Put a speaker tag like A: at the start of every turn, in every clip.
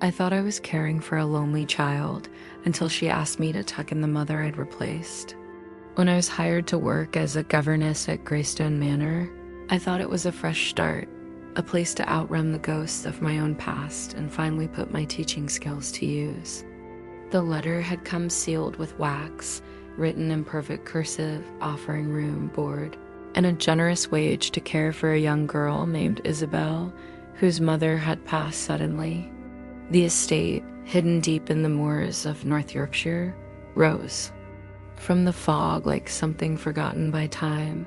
A: I thought I was caring for a lonely child until she asked me to tuck in the mother I'd replaced. When I was hired to work as a governess at Greystone Manor, I thought it was a fresh start, a place to outrun the ghosts of my own past and finally put my teaching skills to use. The letter had come sealed with wax, written in perfect cursive, offering room, board, and a generous wage to care for a young girl named Isabel, whose mother had passed suddenly. The estate, hidden deep in the moors of North Yorkshire, rose. From the fog like something forgotten by time,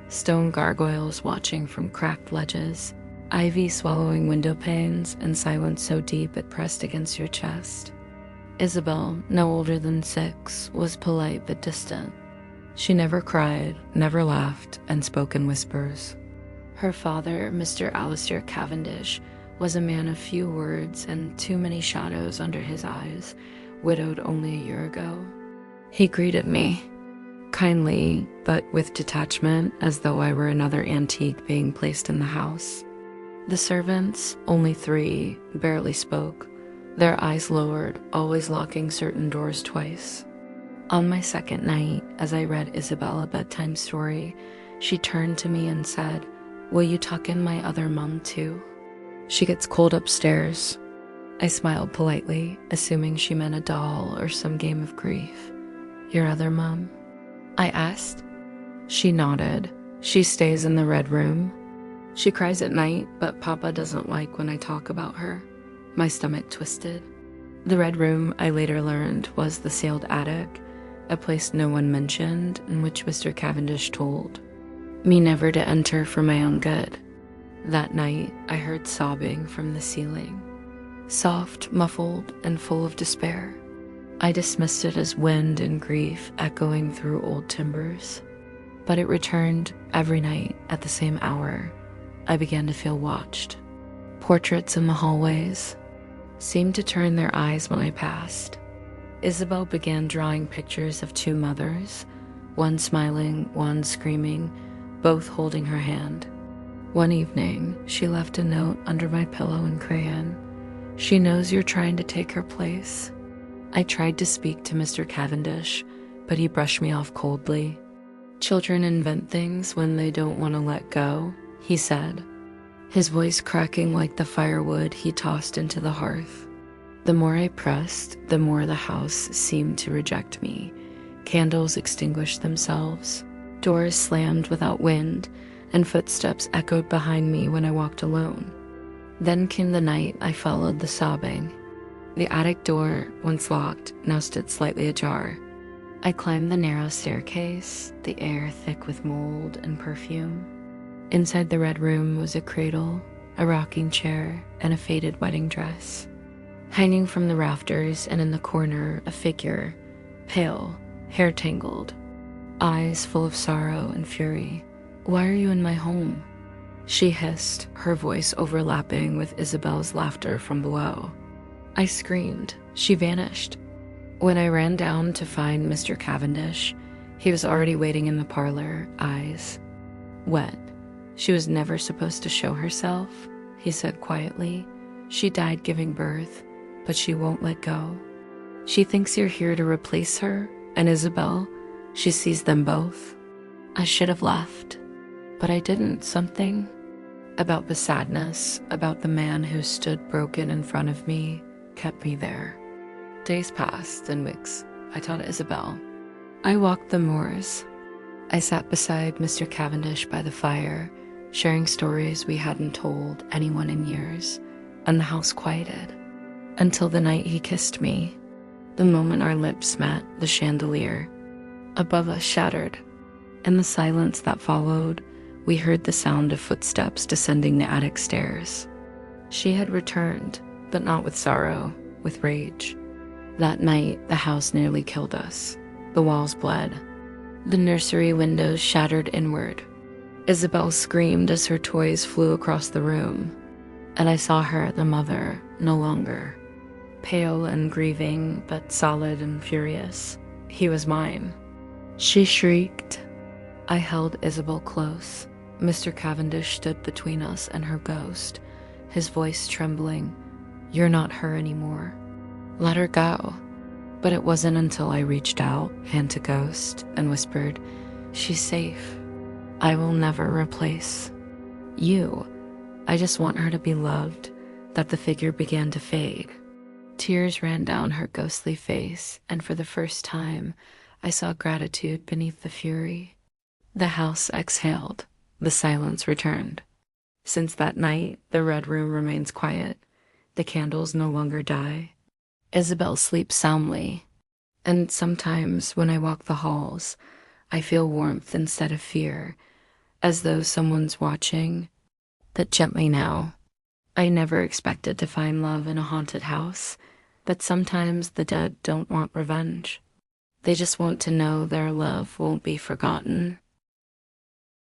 A: stone gargoyles watching from cracked ledges, ivy swallowing window panes, and silence so deep it pressed against your chest. Isabel, no older than 6, was polite but distant. She never cried, never laughed, and spoke in whispers. Her father, Mr. Alistair Cavendish, was a man of few words and too many shadows under his eyes, widowed only a year ago. He greeted me, kindly, but with detachment, as though I were another antique being placed in the house. The servants, only 3, barely spoke, their eyes lowered, always locking certain doors twice. On my second night, as I read Isabel a bedtime story, she turned to me and said, "Will you tuck in my other mum too? She gets cold upstairs." I smiled politely, assuming she meant a doll or some game of grief. "Your other mum?" I asked. She nodded. "She stays in the red room. She cries at night, but Papa doesn't like when I talk about her." My stomach twisted. The red room, I later learned, was the sealed attic, a place no one mentioned, in which Mr. Cavendish told me never to enter for my own good. That night, I heard sobbing from the ceiling, soft, muffled, and full of despair. I dismissed it as wind and grief echoing through old timbers, but it returned every night at the same hour. I began to feel watched. Portraits in the hallways seemed to turn their eyes when I passed. Isabel began drawing pictures of 2 mothers, one smiling, one screaming, both holding her hand. One evening, she left a note under my pillow in crayon. "She knows you're trying to take her place." I tried to speak to Mr. Cavendish, but he brushed me off coldly. "Children invent things when they don't want to let go," he said, his voice cracking like the firewood he tossed into the hearth. The more I pressed, the more the house seemed to reject me. Candles extinguished themselves, doors slammed without wind, and footsteps echoed behind me when I walked alone. Then came the night I followed the sobbing. The attic door, once locked, now stood slightly ajar. I climbed the narrow staircase, the air thick with mold and perfume. Inside the red room was a cradle, a rocking chair, and a faded wedding dress. Hanging from the rafters and in the corner, a figure, pale, hair tangled, eyes full of sorrow and fury. "Why are you in my home?" she hissed, her voice overlapping with Isabel's laughter from below. I screamed. She vanished. When I ran down to find Mr. Cavendish, he was already waiting in the parlor, eyes wet. "She was never supposed to show herself," he said quietly. "She died giving birth, but she won't let go. She thinks you're here to replace her, and Isabel, she sees them both." I should have left, but I didn't. Something about the sadness, about the man who stood broken in front of me, kept me there. Days passed, and weeks. I taught Isabel. I walked the moors. I sat beside Mr. Cavendish by the fire, sharing stories we hadn't told anyone in years, and the house quieted. Until the night he kissed me. The moment our lips met, the chandelier above us shattered. In the silence that followed, we heard the sound of footsteps descending the attic stairs. She had returned, but not with sorrow, with rage. That night, the house nearly killed us. The walls bled. The nursery windows shattered inward. Isabel screamed as her toys flew across the room, and I saw her, the mother, no longer. Pale and grieving, but solid and furious. He was mine. She shrieked. I held Isabel close. Mr. Cavendish stood between us and her ghost, his voice trembling. You're not her anymore. Let her go. But it wasn't until I reached out, hand to ghost, and whispered, she's safe. I will never replace you. I just want her to be loved, that the figure began to fade. Tears ran down her ghostly face, and for the first time, I saw gratitude beneath the fury. The house exhaled. The silence returned. Since that night, the red room remains quiet. The candles no longer die. Isabel sleeps soundly. And sometimes when I walk the halls, I feel warmth instead of fear, as though someone's watching, but gently now. I never expected to find love in a haunted house, but sometimes the dead don't want revenge. They just want to know their love won't be forgotten.